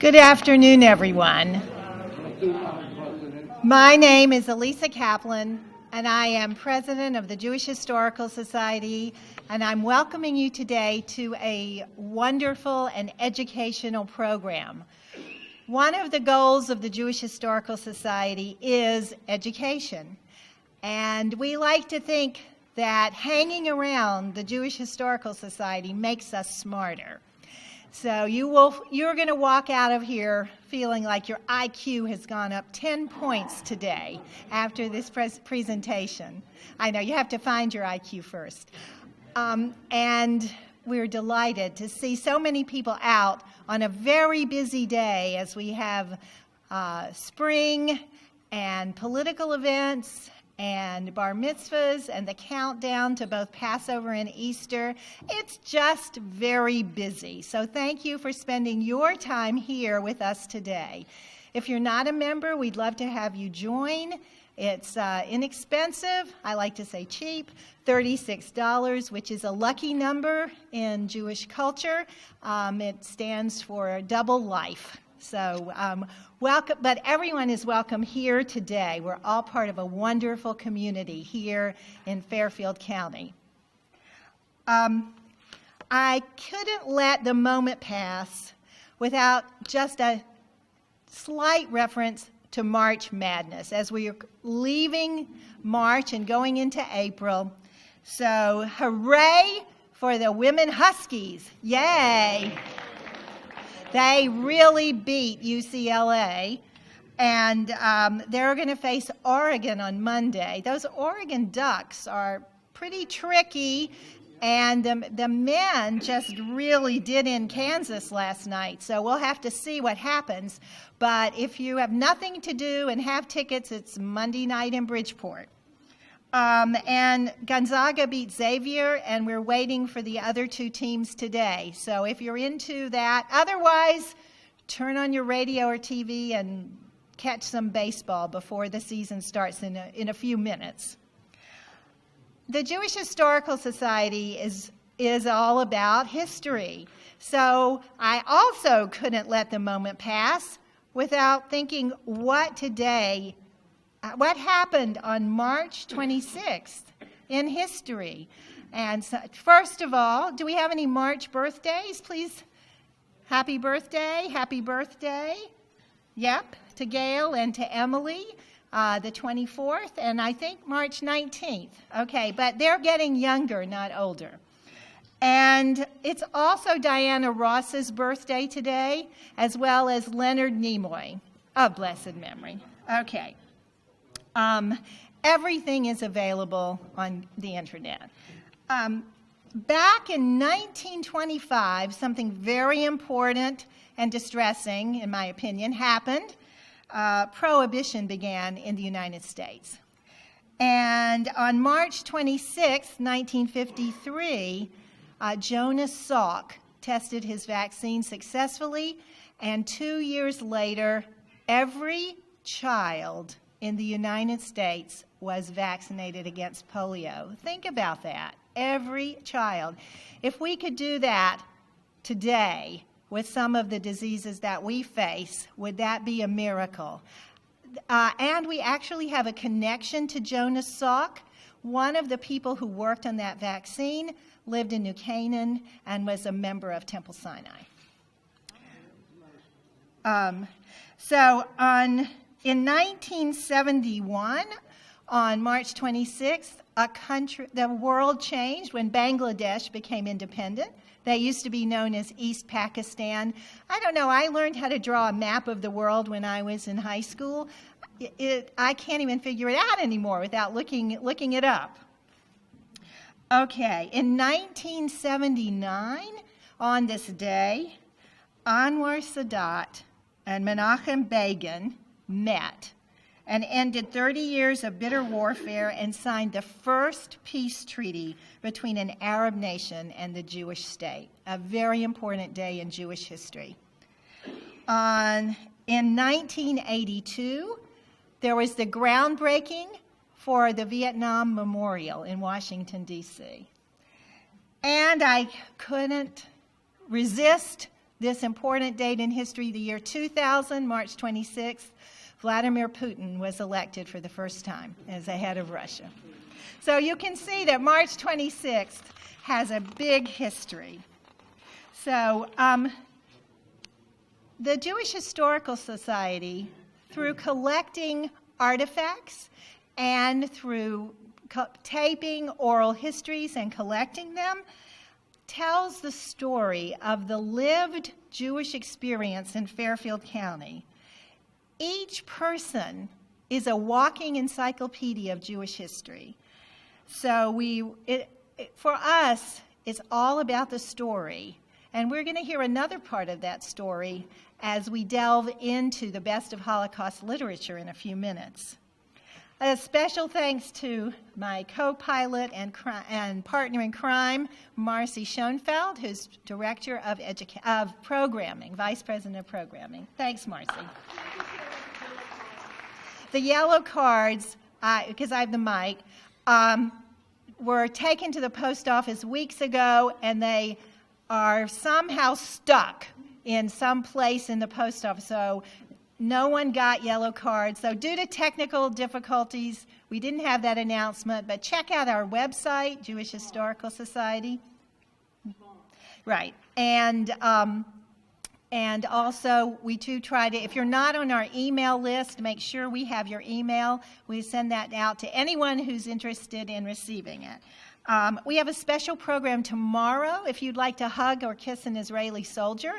Good afternoon, everyone. My name is Elisa Kaplan, and I am president of the Jewish Historical Society, and I'm welcoming you today to a wonderful and educational program. One of the goals of the Jewish Historical Society is education, and we like to think that hanging around the Jewish Historical Society makes us smarter. So you're going to walk out of here feeling like your IQ has gone up 10 points today after this presentation. I know, you have to find your IQ first. And we're delighted to see so many people out on a very busy day as we have spring and political events and bar mitzvahs and the countdown to both Passover and Easter. It's just very busy. So thank you for spending your time here with us today. If you're not a member, we'd love to have you join. It's inexpensive, I like to say cheap, $36, which is a lucky number in Jewish culture. It stands for double life. So welcome, but everyone is welcome here today. We're all part of a wonderful community here in Fairfield County. I couldn't let the moment pass without just a slight reference to March Madness as we are leaving March and going into April. So hooray for the women Huskies. Yay! They really beat UCLA, and they're going to face Oregon on Monday. Those Oregon Ducks are pretty tricky, and the men just really did in Kansas last night, so we'll have to see what happens. But if you have nothing to do and have tickets, it's Monday night in Bridgeport. And Gonzaga beat Xavier, and we're waiting for the other two teams today. So if you're into that, otherwise, turn on your radio or TV and catch some baseball before the season starts in a few minutes. The Jewish Historical Society is all about history. So I also couldn't let the moment pass without thinking what happened on March 26th in history. And so, first of all, do we have any March birthdays? Please, happy birthday, happy birthday. Yep, to Gail and to Emily, the 24th, and I think March 19th. Okay, but they're getting younger, not older. And it's also Diana Ross's birthday today, as well as Leonard Nimoy of blessed memory. Okay. Everything is available on the internet. Back in 1925, something very important and distressing, in my opinion, happened. Prohibition began in the United States. And on March 26, 1953, Jonas Salk tested his vaccine successfully, and 2 years later, every child in the United States was vaccinated against polio. Think about that. Every child. If we could do that today with some of the diseases that we face, would that be a miracle? And we actually have a connection to Jonas Salk. One of the people who worked on that vaccine lived in New Canaan and was a member of Temple Sinai. In 1971, on March 26th, the world changed when Bangladesh became independent. They used to be known as East Pakistan. I don't know, I learned how to draw a map of the world when I was in high school. I can't even figure it out anymore without looking it up. Okay, in 1979, on this day, Anwar Sadat and Menachem Begin met and ended 30 years of bitter warfare and signed the first peace treaty between an Arab nation and the Jewish state, a very important day in Jewish history. In 1982, there was the groundbreaking for the Vietnam Memorial in Washington, D.C. And I couldn't resist this important date in history, the year 2000, March 26th, Vladimir Putin was elected for the first time as the head of Russia. So you can see that March 26th has a big history. So the Jewish Historical Society, through collecting artifacts and through taping oral histories and collecting them, tells the story of the lived Jewish experience in Fairfield County. Each person is a walking encyclopedia of Jewish history. So for us, it's all about the story. And we're going to hear another part of that story as we delve into the best of Holocaust literature in a few minutes. A special thanks to my co-pilot and partner in crime, Marcy Schoenfeld, who's Director of Programming, Vice President of Programming. Thanks, Marcy. The yellow cards, because I have the mic, were taken to the post office weeks ago, and they are somehow stuck in some place in the post office. So no one got yellow cards. So due to technical difficulties, we didn't have that announcement, but check out our website, Jewish Historical Society. Right. And also, we do try to, if you're not on our email list, make sure we have your email. We send that out to anyone who's interested in receiving it. We have a special program tomorrow. If you'd like to hug or kiss an Israeli soldier,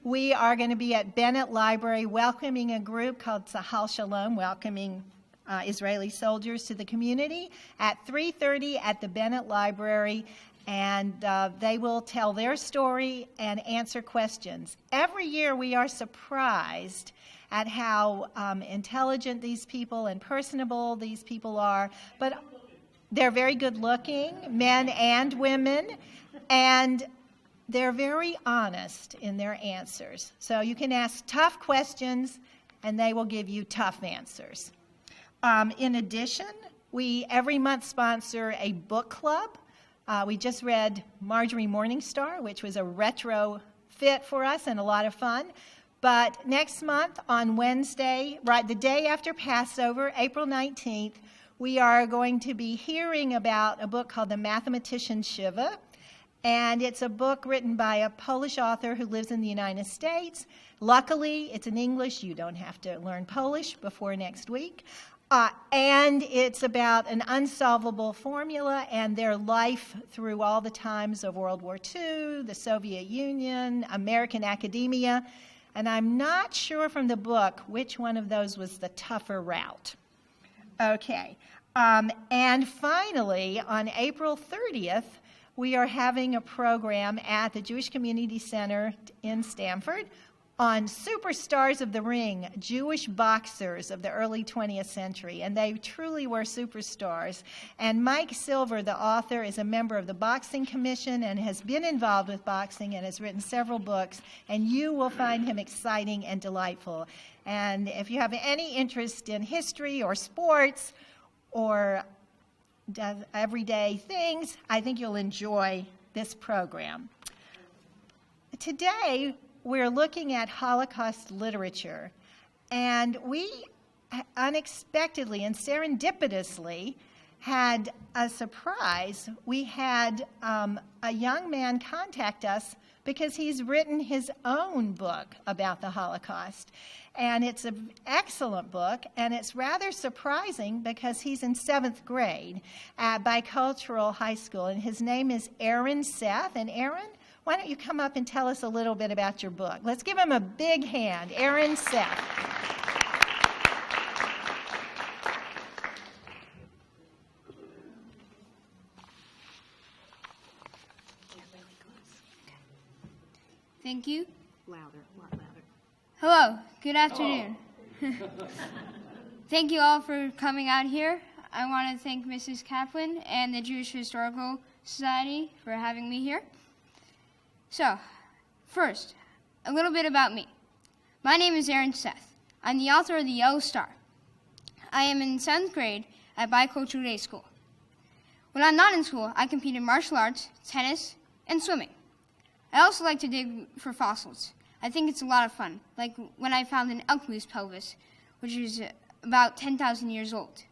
we are going to be at Bennett Library welcoming a group called Sahal Shalom, welcoming Israeli soldiers to the community at 3:30 at the Bennett Library, and they will tell their story and answer questions. Every year we are surprised at how intelligent these people and personable these people are, but they're very good looking, men and women, and they're very honest in their answers. So you can ask tough questions and they will give you tough answers. In addition, we every month sponsor a book club. We just read Marjorie Morningstar, which was a retro fit for us and a lot of fun. But next month on Wednesday, right the day after Passover, April 19th, we are going to be hearing about a book called The Mathematician Shiva, and it's a book written by a Polish author who lives in the United States. Luckily, it's in English. You don't have to learn Polish before next week. And it's about an unsolvable formula and their life through all the times of World War II, the Soviet Union, American academia. And I'm not sure from the book which one of those was the tougher route. Okay. And finally, on April 30th, we are having a program at the Jewish Community Center in Stamford on superstars of the ring, Jewish boxers of the early 20th century, and they truly were superstars. And Mike Silver, the author, is a member of the Boxing Commission and has been involved with boxing and has written several books, and you will find him exciting and delightful. And if you have any interest in history or sports or everyday things, I think you'll enjoy this program. Today, we're looking at Holocaust literature, and we unexpectedly and serendipitously had a surprise. We had a young man contact us because he's written his own book about the Holocaust. And it's an excellent book, and it's rather surprising because he's in 7th grade at Bicultural High School, and his name is Aaron Seth. And Aaron, why don't you come up and tell us a little bit about your book? Let's give him a big hand. Aaron Seth. Thank you. Louder, a lot louder. Hello, good afternoon. Thank you all for coming out here. I want to thank Mrs. Kaplan and the Jewish Historical Society for having me here. So, first, a little bit about me. My name is Aaron Seth. I'm the author of The Yellow Star. I am in 7th grade at Bicultural Day School. When I'm not in school, I compete in martial arts, tennis, and swimming. I also like to dig for fossils. I think it's a lot of fun, like when I found an elk moose pelvis, which is about 10,000 years old.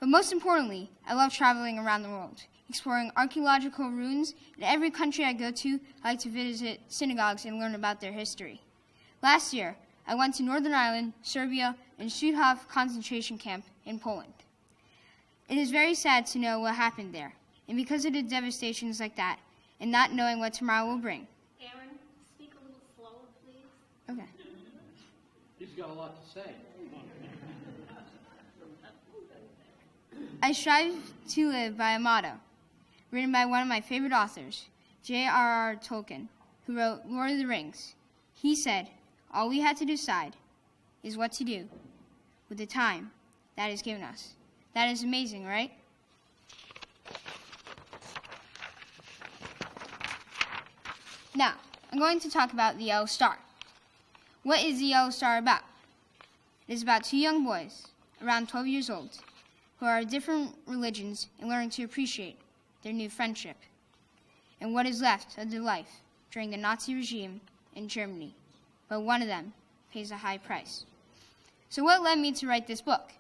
But most importantly, I love traveling around the world, exploring archaeological ruins. In every country I go to, I like to visit synagogues and learn about their history. Last year, I went to Northern Ireland, Serbia, and Stutthof concentration camp in Poland. It is very sad to know what happened there, and because of the devastations like that, and not knowing what tomorrow will bring. Aaron, speak a little slower, please. Okay. He's got a lot to say. I strive to live by a motto written by one of my favorite authors, J.R.R. Tolkien, who wrote Lord of the Rings. He said, all we had to decide is what to do with the time that is given us. That is amazing, right? Now, I'm going to talk about the Yellow Star. What is the Yellow Star about? It is about two young boys, around 12 years old, who are of different religions and learning to appreciate their new friendship and what is left of their life during the Nazi regime in Germany. But one of them pays a high price. So what led me to write this book?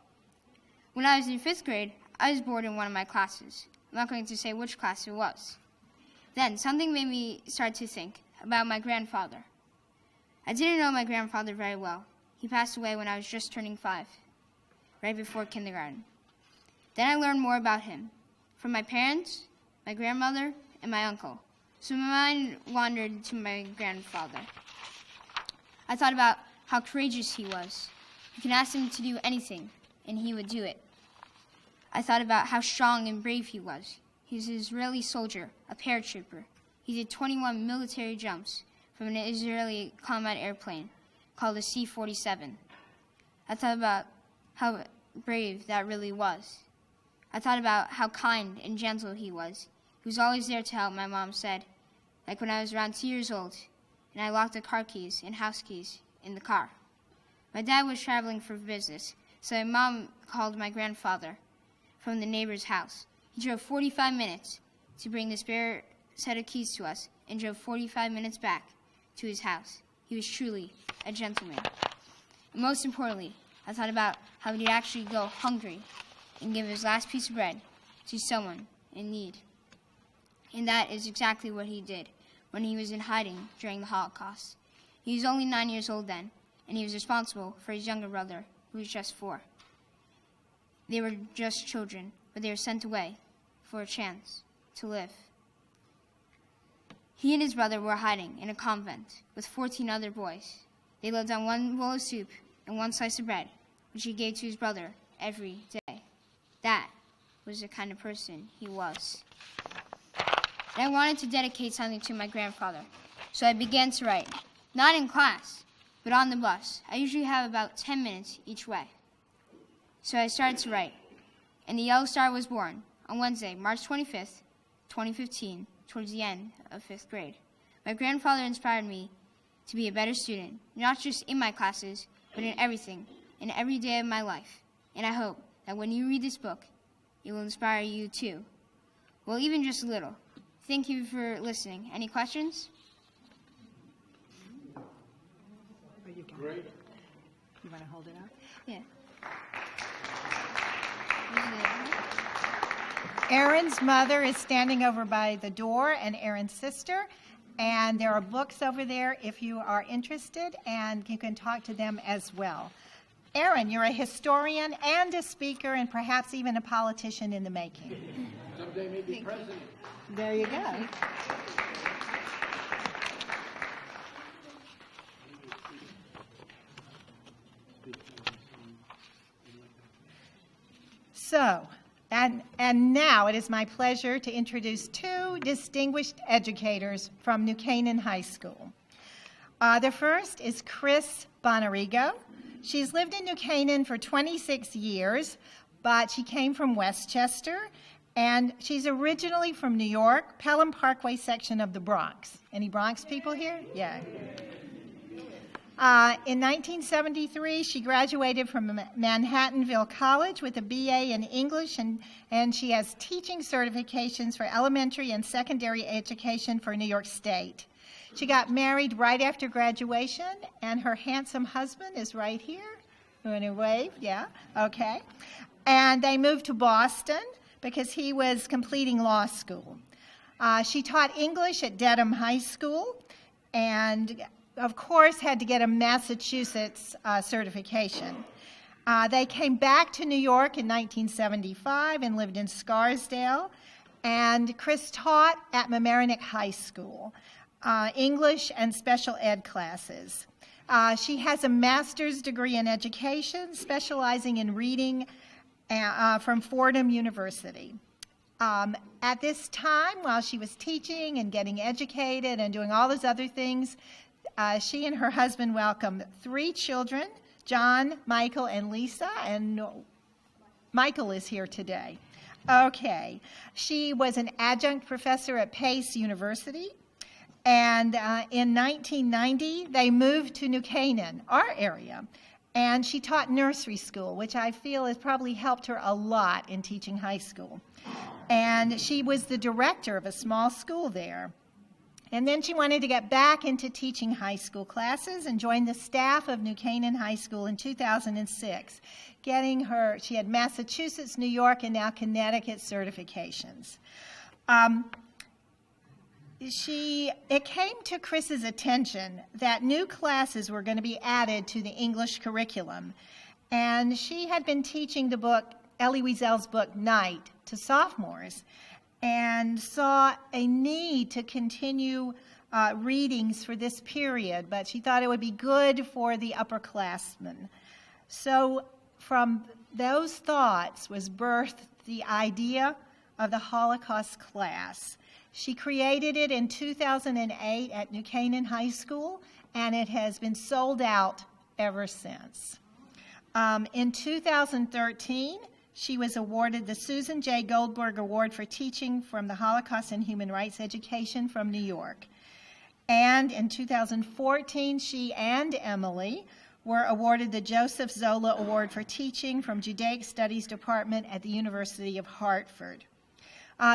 When I was in 5th grade, I was bored in one of my classes. I'm not going to say which class it was. Then something made me start to think about my grandfather. I didn't know my grandfather very well. He passed away when I was just turning 5, right before kindergarten. Then I learned more about him, from my parents, my grandmother, and my uncle. So my mind wandered to my grandfather. I thought about how courageous he was. You can ask him to do anything, and he would do it. I thought about how strong and brave he was. He was an Israeli soldier, a paratrooper. He did 21 military jumps from an Israeli combat airplane called a C-47. I thought about how brave that really was. I thought about how kind and gentle he was. He was always there to help, my mom said, like when I was around 2 years old, and I locked the car keys and house keys in the car. My dad was traveling for business, so my mom called my grandfather from the neighbor's house. He drove 45 minutes to bring the spare set of keys to us and drove 45 minutes back to his house. He was truly a gentleman. And most importantly, I thought about how he'd actually go hungry and give his last piece of bread to someone in need. And that is exactly what he did when he was in hiding during the Holocaust. He was only 9 years old then, and he was responsible for his younger brother, who was just 4. They were just children, but they were sent away for a chance to live. He and his brother were hiding in a convent with 14 other boys. They lived on one bowl of soup and one slice of bread, which he gave to his brother every day. That was the kind of person he was. And I wanted to dedicate something to my grandfather, so I began to write, not in class, but on the bus. I usually have about 10 minutes each way. So I started to write, and the Yellow Star was born on Wednesday, March 25th, 2015, towards the end of 5th grade. My grandfather inspired me to be a better student, not just in my classes, but in everything, in every day of my life. And I hope that when you read this book, it will inspire you too. Well, even just a little. Thank you for listening. Any questions? Great. You want to hold it up? Yeah. Aaron's mother is standing over by the door, and Aaron's sister, and there are books over there if you are interested, and you can talk to them as well. Aaron, you're a historian and a speaker and perhaps even a politician in the making. Someday maybe president. There you go. So, and now it is my pleasure to introduce 2 distinguished educators from New Canaan High School. The first is Chris Bonarigo. She's lived in New Canaan for 26 years, but she came from Westchester, and she's originally from New York, Pelham Parkway section of the Bronx. Any Bronx people here? Yeah. In 1973, she graduated from Manhattanville College with a BA in English, and she has teaching certifications for elementary and secondary education for New York State. She got married right after graduation, and her handsome husband is right here. You want to wave? Yeah, okay. And they moved to Boston because he was completing law school. She taught English at Dedham High School and, of course, had to get a Massachusetts certification. They came back to New York in 1975 and lived in Scarsdale. And Chris taught at Mamaroneck High School, English and special ed classes. She has a master's degree in education, specializing in reading from Fordham University. At this time, while she was teaching and getting educated and doing all those other things, she and her husband welcomed 3 children, John, Michael, and Lisa, and Michael is here today. Okay. She was an adjunct professor at Pace University, and in 1990, they moved to New Canaan, our area, and she taught nursery school, which I feel has probably helped her a lot in teaching high school. And she was the director of a small school there. And then she wanted to get back into teaching high school classes and joined the staff of New Canaan High School in 2006, she had Massachusetts, New York, and now Connecticut certifications. It came to Chris's attention that new classes were going to be added to the English curriculum. And she had been teaching the book, Elie Wiesel's book, Night, to sophomores, and saw a need to continue readings for this period, but she thought it would be good for the upperclassmen. So from those thoughts was birthed the idea of the Holocaust Class. She created it in 2008 at New Canaan High School, and it has been sold out ever since. In 2013, she was awarded the Susan J. Goldberg Award for Teaching from the Holocaust and Human Rights Education from New York. And in 2014, she and Emily were awarded the Joseph Zola Award for Teaching from Judaic Studies Department at the University of Hartford.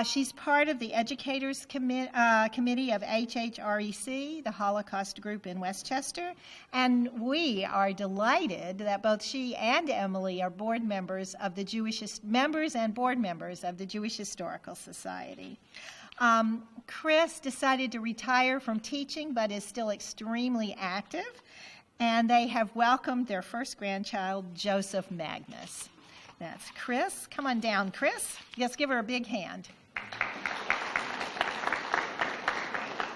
She's part of the Educators Committee of HHREC, the Holocaust group in Westchester, and we are delighted that both she and Emily are board members of the members of the Jewish Historical Society. Chris decided to retire from teaching, but is still extremely active, and they have welcomed their first grandchild, Joseph Magnus. That's Chris. Come on down, Chris. Let's give her a big hand.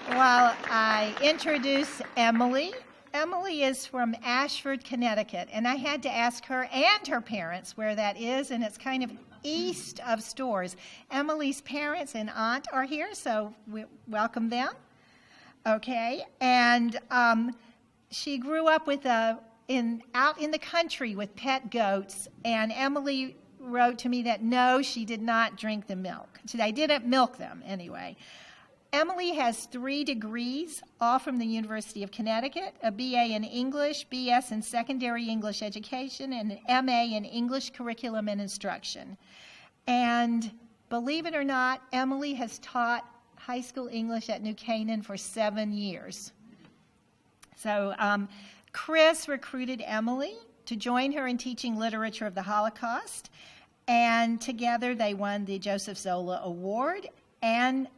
While I introduce Emily, Emily is from Ashford, Connecticut, and I had to ask her and her parents where that is, and it's kind of east of Storrs. Emily's parents and aunt are here, so we welcome them. Okay, and she grew up with out in the country with pet goats, and Emily wrote to me that no, she did not drink the milk. They didn't milk them anyway. Emily has 3 degrees, all from the University of Connecticut, a BA in English, BS in Secondary English Education, and an MA in English Curriculum and Instruction. And believe it or not, Emily has taught high school English at New Canaan for 7 years. So Chris recruited Emily to join her in teaching literature of the Holocaust, and together they won the Joseph Zola Award and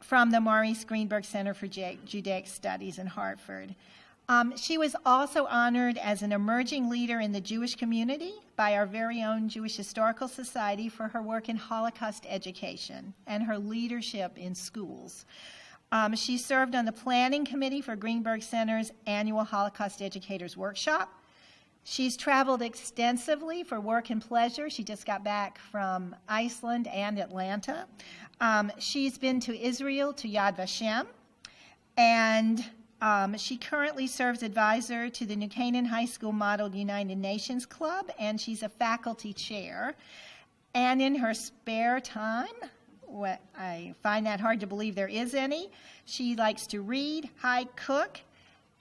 from the Maurice Greenberg Center for Judaic Studies in Hartford. She was also honored as an emerging leader in the Jewish community by our very own Jewish Historical Society for her work in Holocaust education and her leadership in schools. She served on the planning committee for Greenberg Center's annual Holocaust Educators Workshop. She's traveled extensively for work and pleasure. She just got back from Iceland and Atlanta. She's been to Israel, to Yad Vashem, and she currently serves advisor to the New Canaan High School Model United Nations Club, and she's a faculty chair. And in her spare time, I find that hard to believe there is any, she likes to read, hike, cook,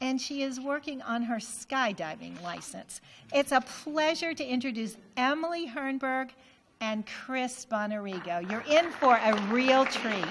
and she is working on her skydiving license. It's a pleasure to introduce Emily Hernberg and Chris Bonarigo. You're in for a real treat.